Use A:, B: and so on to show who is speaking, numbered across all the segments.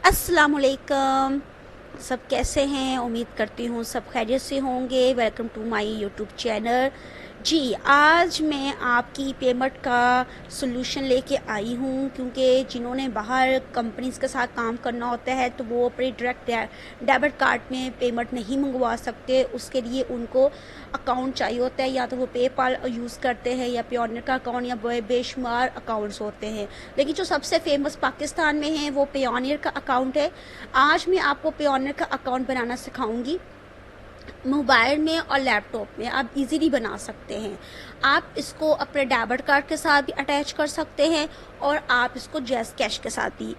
A: अस्सलामुअलैकुम। सब कैसे हैं? उम्मीद करती हूँ सब खैरियत से होंगे। Welcome to my YouTube channel. जी, आज मैं आपकी पेमेंट का सॉल्यूशन लेके आई हूँ, क्योंकि जिन्होंने बाहर कंपनीज़ के साथ काम करना होता है तो वो अपने डायरेक्ट डेबिट कार्ड में पेमेंट नहीं मंगवा सकते। उसके लिए उनको अकाउंट चाहिए होता है, या तो वो पेपाल यूज़ करते हैं या पेयोनियर का अकाउंट, या बेशुमार अकाउंट्स होते हैं। लेकिन जो सबसे फेमस पाकिस्तान में है वो पेयोनियर का अकाउंट है। आज मैं आपको पेयोनियर का अकाउंट बनाना सिखाऊंगी। मोबाइल में और लैपटॉप में आप इजीली बना सकते हैं। आप इसको अपने डेबिट कार्ड के साथ भी अटैच कर सकते हैं और आप इसको जैज़ कैश के साथ भी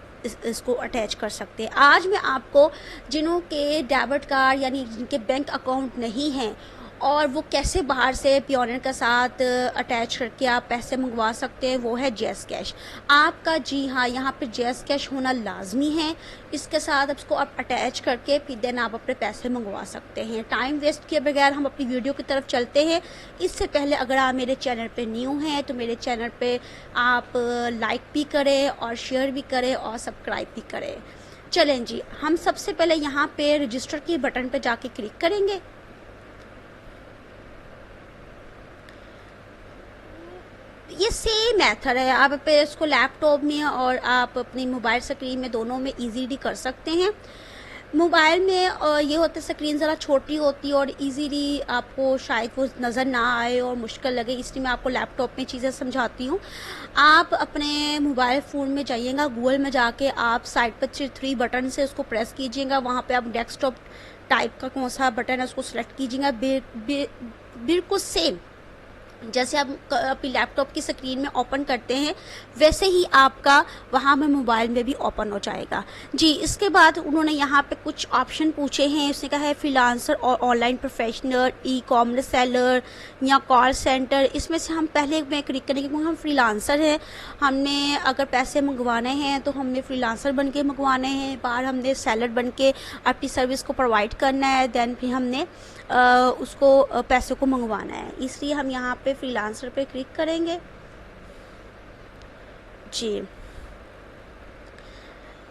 A: इसको अटैच कर सकते हैं। आज मैं आपको जिन्हों के डेबिट कार्ड यानी जिनके बैंक अकाउंट नहीं हैं और वो कैसे बाहर से पेयोनियर के साथ अटैच करके आप पैसे मंगवा सकते हैं, वो है जैज़ कैश आपका। जी हाँ, यहाँ पे जैज़ कैश होना लाजमी है। इसके साथ इसको आप अटैच करके फिर देन आप अपने पैसे मंगवा सकते हैं। टाइम वेस्ट किए बगैर हम अपनी वीडियो की तरफ चलते हैं। इससे पहले अगर आप मेरे चैनल पे न्यू हैं तो मेरे चैनल पे आप लाइक भी करें और शेयर भी करें और सब्सक्राइब भी करें। चलें जी, हम सबसे पहले यहाँ पे रजिस्टर के बटन पे जाके क्लिक करेंगे। ये सेम मेथड है, आप पे इसको लैपटॉप में और आप अपनी मोबाइल स्क्रीन में दोनों में इजीली कर सकते हैं। मोबाइल में ये होता है स्क्रीन ज़रा छोटी होती है और इजीली आपको शायद वो नज़र ना आए और मुश्किल लगे, इसलिए मैं आपको लैपटॉप में चीज़ें समझाती हूँ। आप अपने मोबाइल फ़ोन में जाइएगा, गूगल में जाके आप साइड पर 3 बटन से उसको प्रेस कीजिएगा। वहाँ पे आप डेस्कटॉप टाइप का कौन सा बटन है उसको सेलेक्ट कीजिएगा। बिल्कुल सेम जैसे आप अपनी लैपटॉप की स्क्रीन में ओपन करते हैं वैसे ही आपका वहाँ में मोबाइल में भी ओपन हो जाएगा। जी, इसके बाद उन्होंने यहाँ पे कुछ ऑप्शन पूछे हैं। उसने कहा है फ्रीलांसर और online professional, e commerce seller या कॉल सेंटर। इसमें से हम पहले में क्लिक करेंगे क्योंकि हम फ्रीलांसर हैं। हमने अगर पैसे मंगवाने हैं तो हमने फ्रीलांसर बन के मंगवाने हैं, बाहर हमने सेलर बन के अपनी सर्विस को प्रोवाइड करना है, देन फिर हमने उसको पैसे को मंगवाना है। इसलिए हम यहाँ पे फ्रीलांसर पे क्लिक करेंगे। जी,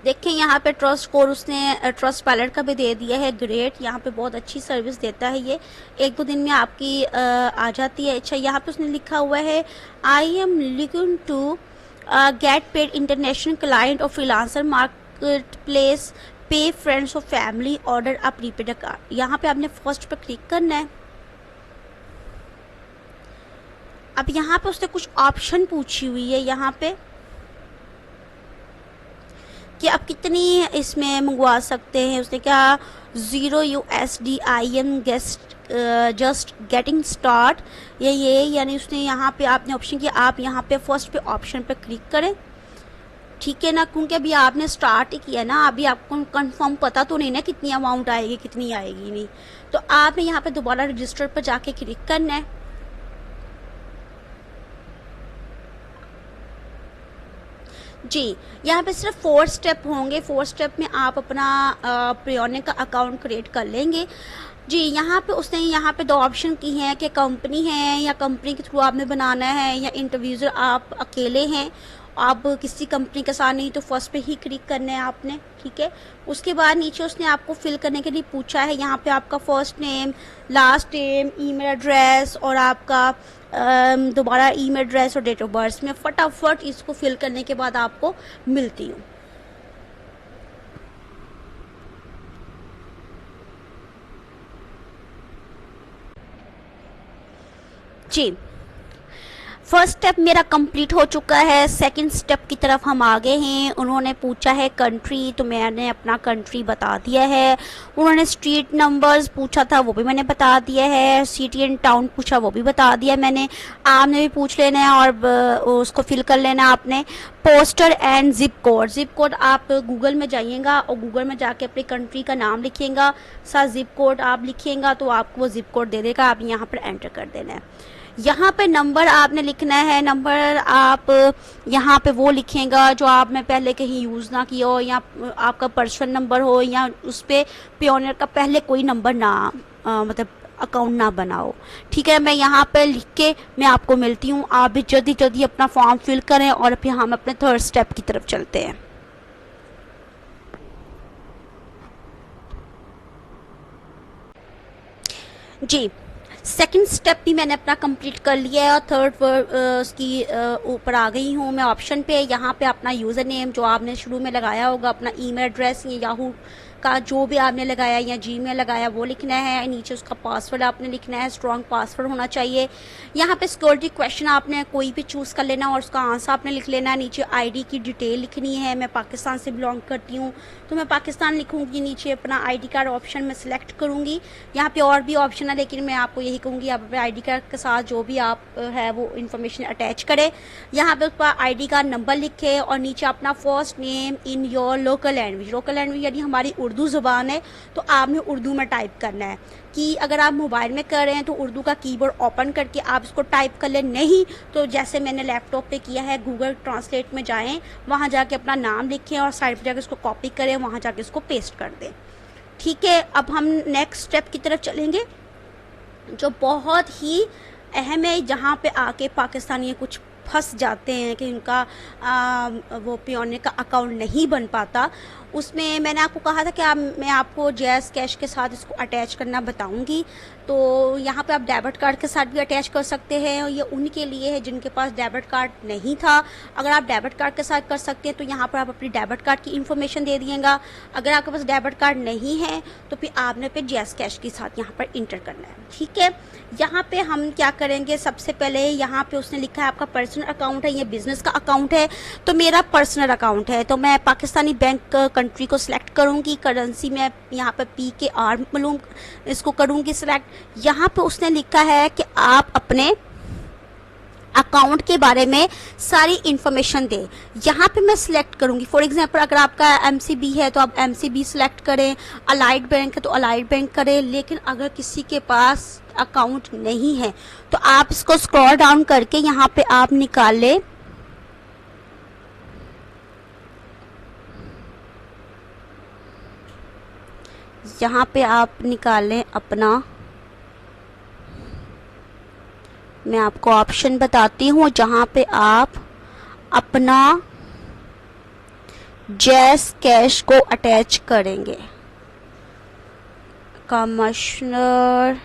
A: देखें यहाँ पे ट्रस्ट स्कोर उसने ट्रस्ट पायलट का भी दे दिया है, ग्रेट। यहाँ पे बहुत अच्छी सर्विस देता है ये, 1-2 दिन में आपकी आ जाती है। अच्छा, यहाँ पे उसने लिखा हुआ है I am looking to get paid international client और freelancer marketplace, pay friends और family, order a prepaid card. यहाँ पे आपने फर्स्ट पे क्लिक करना है। अब यहाँ पे उसने कुछ ऑप्शन पूछी हुई है यहाँ पे कि आप कितनी इसमें मंगवा सकते हैं। उसने क्या 0 USD IM guest just getting start ये यानी उसने यहाँ पे आपने ऑप्शन किया। आप यहाँ पे फर्स्ट पे ऑप्शन पे क्लिक करें, ठीक है ना, क्योंकि अभी आपने स्टार्ट ही किया ना, अभी आपको कंफर्म पता तो नहीं ना कितनी अमाउंट आएगी कितनी आएगी नहीं। तो आपने यहाँ पे दोबारा रजिस्टर पर जाके क्लिक करना है। जी, यहाँ पे सिर्फ 4 स्टेप होंगे। 4 स्टेप में आप अपना पेयोनियर का अकाउंट क्रिएट कर लेंगे। जी, यहाँ पे उसने यहाँ पे 2 ऑप्शन की हैं कि कंपनी है या कंपनी के थ्रू आपने बनाना है या इंडिविजुअल आप अकेले हैं, आप किसी कंपनी के साथ नहीं, तो फर्स्ट पे ही क्लिक करना है आपने, ठीक है। उसके बाद नीचे उसने आपको फिल करने के लिए पूछा है। यहाँ पे आपका first name, last name, email address और आपका दोबारा ईमेल एड्रेस और डेट ऑफ बर्थ। में फटाफट इसको फिल करने के बाद आपको मिलती हूँ। जी, फर्स्ट स्टेप मेरा कंप्लीट हो चुका है। सेकंड स्टेप की तरफ हम आगे हैं। उन्होंने पूछा है कंट्री, तो मैंने अपना कंट्री बता दिया है। उन्होंने स्ट्रीट नंबर्स पूछा था, वो भी मैंने बता दिया है। सिटी एंड टाउन पूछा, वो भी बता दिया मैंने। आपने भी पूछ लेना है और उसको फिल कर लेना आपने। Poster and zip code, zip code आप गूगल में जाइएगा और गूगल में जाके अपनी कंट्री का नाम लिखिएगा, साथ जिप कोड आप लिखिएगा तो आपको वो जिप कोड दे देगा। आप यहाँ पर एंटर कर देना है। यहाँ पे नंबर आपने लिखना है। नंबर आप यहाँ पे वो लिखेगा जो आपने पहले कहीं यूज़ ना किया हो, या आपका पर्सनल नंबर हो, या उस पर पेयोनियर का पहले कोई नंबर ना मतलब अकाउंट ना बनाओ, ठीक है। मैं यहाँ पे लिख के मैं आपको मिलती हूँ। आप भी जल्दी जल्दी अपना फॉर्म फिल करें और फिर हम अपने थर्ड स्टेप की तरफ चलते हैं। जी, सेकंड स्टेप भी मैंने अपना कंप्लीट कर लिया है और थर्ड उसकी ऊपर आ गई हूँ मैं ऑप्शन पे। यहाँ पे अपना यूज़र नेम जो आपने शुरू में लगाया होगा, अपना ईमेल एड्रेस या याहू का जो भी आपने लगाया या जीमेल लगाया वो लिखना है। नीचे उसका पासवर्ड आपने लिखना है, स्ट्रॉन्ग पासवर्ड होना चाहिए। यहाँ पे सिक्योरिटी क्वेश्चन आपने कोई भी चूज़ कर लेना और उसका आंसर आपने लिख लेना है। नीचे आईडी की डिटेल लिखनी है। मैं पाकिस्तान से बिलोंग करती हूँ तो मैं पाकिस्तान लिखूँगी। नीचे अपना आईडी कार्ड ऑप्शन में सिलेक्ट करूँगी। यहाँ पे और भी ऑप्शन है लेकिन मैं आपको यही कहूँगी आप अपने आईडी कार्ड के साथ जो भी आप है वो इन्फॉर्मेशन अटैच करें। यहाँ पे उसका आईडी कार्ड नंबर लिखे और नीचे अपना first name in your local language. Local language यानी हमारी उर्दू ज़ुबान है तो आपने उर्दू में टाइप करना है। कि अगर आप मोबाइल में कर रहे हैं तो उर्दू का कीबोर्ड ओपन करके आप इसको टाइप कर लें, नहीं तो जैसे मैंने लैपटॉप पे किया है गूगल ट्रांसलेट में जाएं, वहाँ जाके अपना नाम लिखें और साइड पर जाके इसको कॉपी करें, वहाँ जाके इसको पेस्ट कर दें। ठीक है, अब हम नेक्स्ट स्टेप की तरफ चलेंगे जो बहुत ही अहम है, जहाँ पे आके पाकिस्तानी कुछ फंस जाते हैं कि उनका वो पियोने का अकाउंट नहीं बन पाता। उसमें मैंने आपको कहा था कि मैं आपको जैज़ कैश के साथ इसको अटैच करना बताऊंगी। तो यहाँ पे आप डेबिट कार्ड के साथ भी अटैच कर सकते हैं और ये उनके लिए है जिनके पास डेबिट कार्ड नहीं था। अगर आप डेबिट कार्ड के साथ कर सकते हैं तो यहाँ पर आप अपनी डेबिट कार्ड की इन्फॉर्मेशन दे दिएगा। अगर आपके पास डेबिट कार्ड नहीं है तो फिर आपने फिर जैज़ कैश के साथ यहाँ पर इंटर करना है। ठीक है, यहाँ पे हम क्या करेंगे, सबसे पहले यहाँ पे उसने लिखा है आपका पर्सनल अकाउंट है, ये बिजनेस का अकाउंट है। तो मेरा पर्सनल अकाउंट है तो मैं पाकिस्तानी बैंक कंट्री को सिलेक्ट करूँगी। करेंसी में यहाँ पे PKR मालूम इसको करूँगी सिलेक्ट। यहाँ पे उसने लिखा है कि आप अपने अकाउंट के बारे में सारी इंफॉर्मेशन दे। यहाँ पे मैं सिलेक्ट करूँगी। फॉर एग्जांपल अगर आपका MCB है तो आप MCB सिलेक्ट करें, अलाइड बैंक है तो अलाइड बैंक करें। लेकिन अगर किसी के पास अकाउंट नहीं है तो आप इसको स्क्रॉल डाउन करके यहाँ पे आप निकाल लें यहाँ पे आप निकालें अपना, मैं आपको ऑप्शन बताती हूँ जहाँ पे आप अपना जैज़ कैश को अटैच करेंगे। कमिश्नर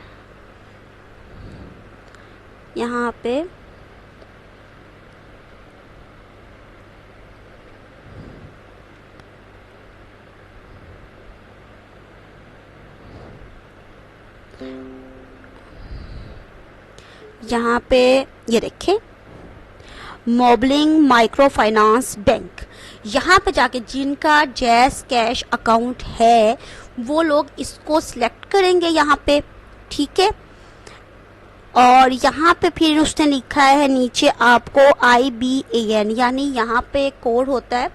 A: यहाँ पे ये देखें मोबलिंग माइक्रो फाइनेंस बैंक। यहाँ पे जाके जिनका जैज़ कैश अकाउंट है वो लोग इसको सिलेक्ट करेंगे यहाँ पे। ठीक है, और यहाँ पे फिर उसने लिखा है नीचे आपको IBAN यानी यहाँ पे कोड होता है,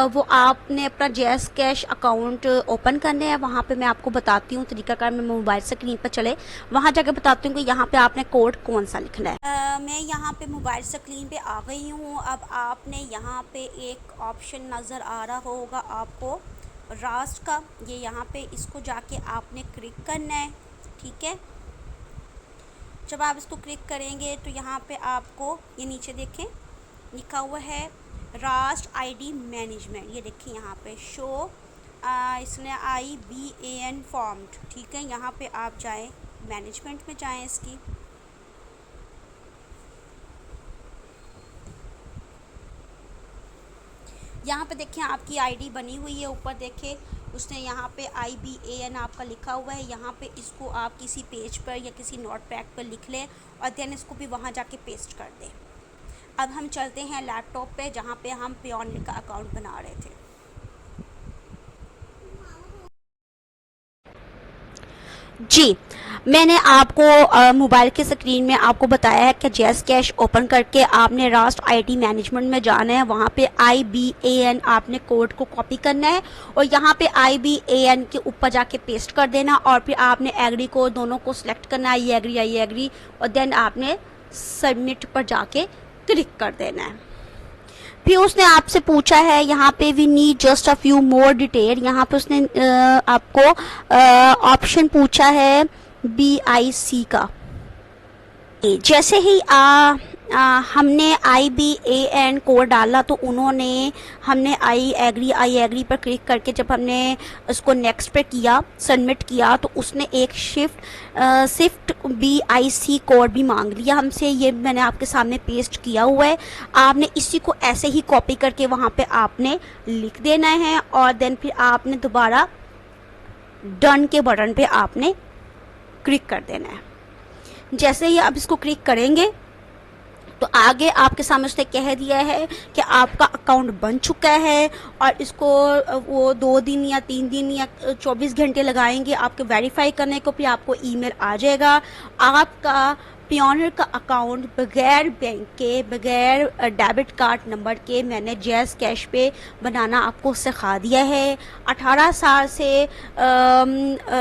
A: वो आपने अपना जैज़ कैश अकाउंट ओपन करने हैं। वहाँ पे मैं आपको बताती हूँ तरीकाकार, मैं मोबाइल स्क्रीन पर चले वहाँ जाके बताती हूँ कि यहाँ पे आपने कोड कौन सा लिखना है। मैं यहाँ पे मोबाइल स्क्रीन पे आ गई हूँ। अब आपने यहाँ पे एक ऑप्शन नज़र आ रहा होगा आपको रास्ट का, ये यहाँ पे इसको जाके आपने क्लिक करना है। ठीक है, जब आप इसको क्लिक करेंगे तो यहाँ पे आपको ये नीचे देखें लिखा हुआ है रास्ट ID मैनेजमेंट। ये देखिए यहाँ पे शो इसने IBAN फॉर्म्ड। ठीक है, यहाँ पे आप जाएं मैनेजमेंट में जाएं इसकी। यहाँ पे देखें आपकी ID बनी हुई है, ऊपर देखें उसने यहाँ पे IBAN आपका लिखा हुआ है। यहाँ पे इसको आप किसी पेज पर या किसी नोटपैड पर लिख लें और देन इसको भी वहाँ जाके पेस्ट कर दें। अब हम चलते हैं लैपटॉप पे जहाँ पे हम पियोन का अकाउंट बना रहे थे। जी, मैंने आपको मोबाइल के स्क्रीन में आपको बताया है कि जैज़ कैश ओपन करके आपने रास्ट ID मैनेजमेंट में जाना है। वहाँ पे IBAN आपने कोड को कॉपी करना है और यहाँ पे IBAN के ऊपर जाके पेस्ट कर देना और फिर आपने एग्री को दोनों को सिलेक्ट करना है, ये एग्री और देन आपने सबमिट पर जाके क्लिक कर देना है। फिर उसने आपसे पूछा है यहाँ पे we need just a few more detail. यहाँ पे उसने आपको ऑप्शन पूछा है BIC का। जैसे ही हमने IBAN कोड डाला तो उन्होंने हमने आई एग्री पर क्लिक करके जब हमने उसको नेक्स्ट पे किया, सबमिट किया, तो उसने एक स्विफ्ट BIC कोड भी मांग लिया हमसे। ये मैंने आपके सामने पेस्ट किया हुआ है। आपने इसी को ऐसे ही कॉपी करके वहाँ पे आपने लिख देना है और देन फिर आपने दोबारा डन के बटन पे आपने क्लिक कर देना है। जैसे ही आप इसको क्लिक करेंगे तो आगे आपके सामने उसने कह दिया है कि आपका अकाउंट बन चुका है और इसको वो 2 दिन या 3 दिन या 24 घंटे लगाएंगे आपके वेरीफाई करने को, फिर आपको ईमेल आ जाएगा। आपका पियोनियर का अकाउंट बगैर बैंक के, बगैर डेबिट कार्ड नंबर के मैंने जैज़ कैश पे बनाना आपको सिखा दिया है। 18 साल से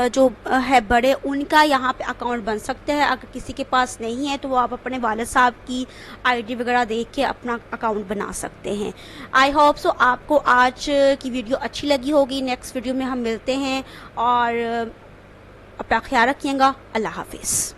A: जो है बड़े, उनका यहाँ पे अकाउंट बन सकता है। अगर किसी के पास नहीं है तो वो आप अपने वालिद साहब की ID वगैरह देख के अपना अकाउंट बना सकते हैं। आई होप सो आपको आज की वीडियो अच्छी लगी होगी। नेक्स्ट वीडियो में हम मिलते हैं और अपना ख्याल रखिएगा। अल्लाह हाफिज़।